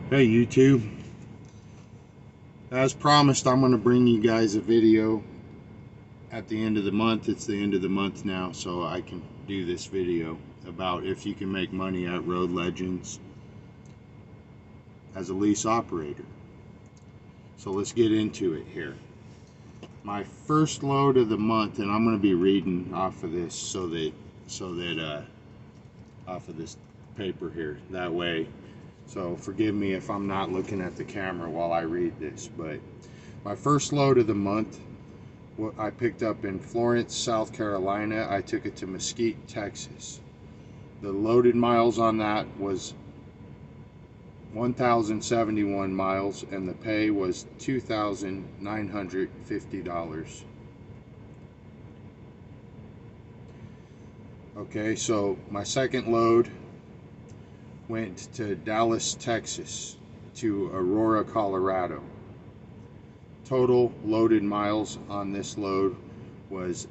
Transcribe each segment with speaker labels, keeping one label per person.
Speaker 1: Hey YouTube, as promised, I'm going to bring you guys a video at the end of the month. It's the end of the month now, so I can do this video about if you can make money at Road Legends as a lease operator. So let's get into it here. My first load of the month, and I'm going to be reading off of this so that off of this paper here, that way. So forgive me if I'm not looking at the camera while I read this, but my first load of the month, what I picked up in Florence, South Carolina. I took it to Mesquite, Texas. The loaded miles on that was 1,071 miles, and the pay was $2,950. Okay, so my second load went to Dallas, Texas, to Aurora, Colorado. Total loaded miles on this load was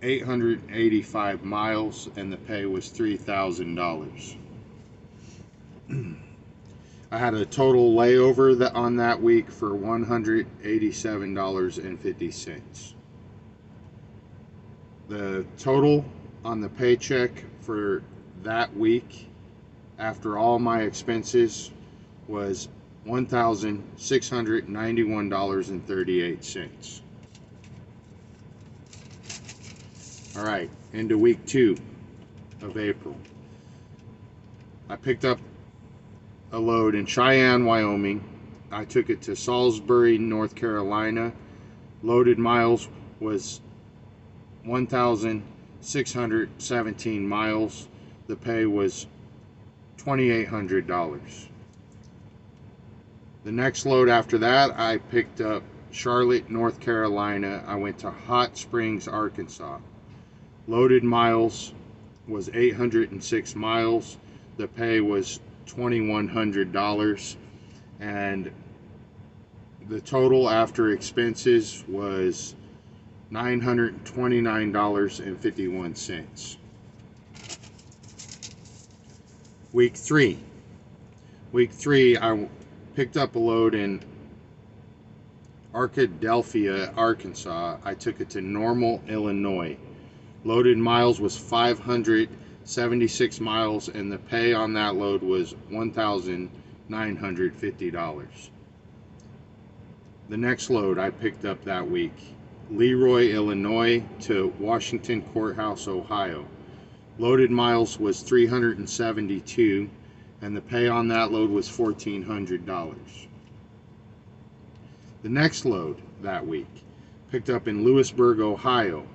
Speaker 1: 885 miles, and the pay was $3,000. I had a total layover on that week for $187.50. The total on the paycheck for that week, after all my expenses, was $1,691.38. All right, into week 2 of April. I picked up a load in Cheyenne, Wyoming. I took it to Salisbury, North Carolina. Loaded miles was 1,617 miles. The pay was $2,800. The next load after that, I picked up Charlotte, North Carolina. I went to Hot Springs, Arkansas. Loaded miles was 806 miles. The pay was $2,100, and the total after expenses was $929.51. Week 3, I picked up a load in Arkadelphia, Arkansas. I took it to Normal, Illinois. Loaded miles was 576 miles, and the pay on that load was $1,950. The next load I picked up that week, Leroy, Illinois to Washington Courthouse, Ohio. Loaded miles was 372, and the pay on that load was $1,400. The next load that week, picked up in Lewisburg, Ohio.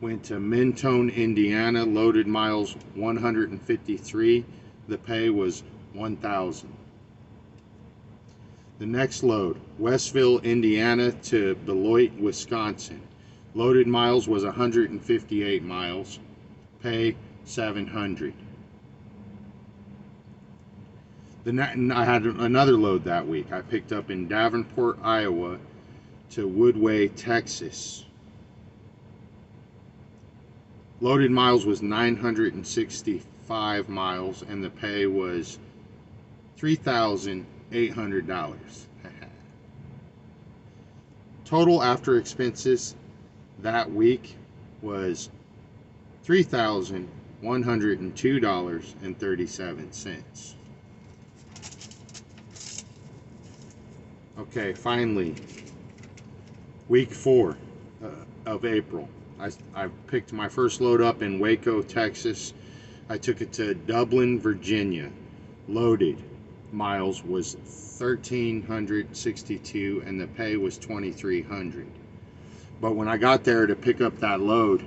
Speaker 1: Went to Mentone, Indiana. Loaded miles 153. The pay was $1,000. The next load, Westville, Indiana to Beloit, Wisconsin. Loaded miles was 158 miles. Pay $700. I had another load that week. I picked up in Davenport, Iowa to Woodway, Texas. Loaded miles was 965 miles, and the pay was $3,800. Total after expenses that week was $3,102.37. Okay, finally, week 4 of April. I picked my first load up in Waco, Texas. I took it to Dublin, Virginia. Loaded miles was 1,362, and the pay was $2,300. But when I got there to pick up that load,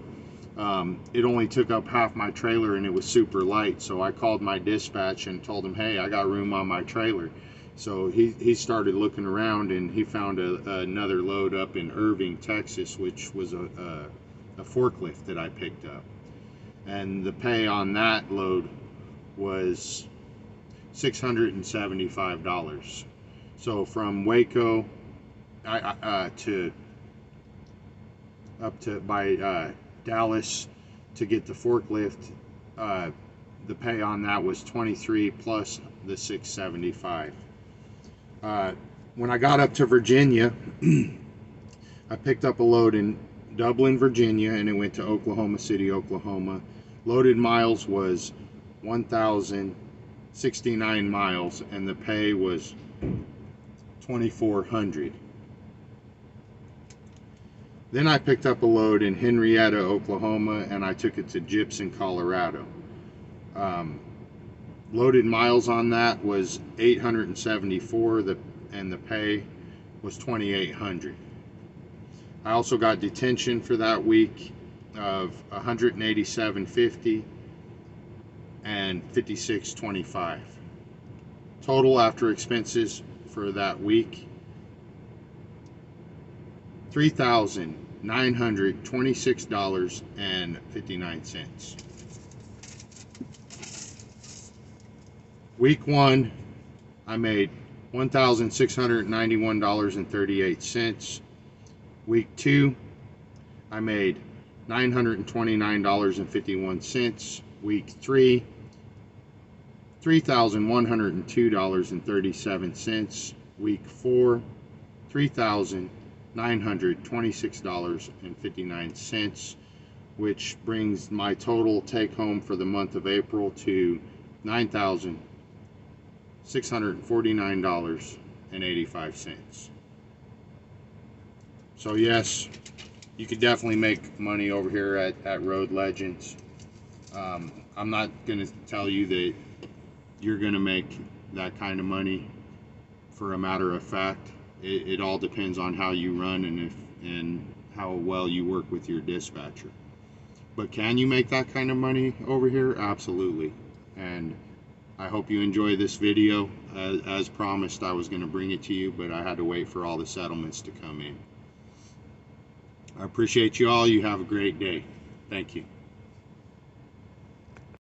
Speaker 1: it only took up half my trailer, and it was super light. So I called my dispatch and told him, hey, I got room on my trailer. So he started looking around, and he found another load up in Irving, Texas, which was a forklift that I picked up, and the pay on that load was $675. So from Waco to up to by Dallas to get the forklift, the pay on that was 23 plus the 675. When I got up to Virginia, I picked up a load in Dublin, Virginia, and it went to Oklahoma City, Oklahoma. Loaded miles was 1,069 miles, and the pay was $2,400. Then I picked up a load in Henrietta, Oklahoma, and I took it to Gibson, Colorado. Loaded miles on that was 874, and the pay was $2,800. I also got detention for that week of $187.50 and $56.25. Total after expenses for that week, $3,926.59. Week 1, I made $1,691.38. Week 2, I made $929.51. Week 3, $3,102.37. Week 4, $3,926.59, which brings my total take home for the month of April to $9,649.85. So yes, you could definitely make money over here at Road Legends. I'm not going to tell you that you're going to make that kind of money for a matter of fact. It all depends on how you run and how well you work with your dispatcher. But can you make that kind of money over here? Absolutely. And I hope you enjoy this video. As promised, I was going to bring it to you, but I had to wait for all the settlements to come in. I appreciate you all. You have a great day. Thank you.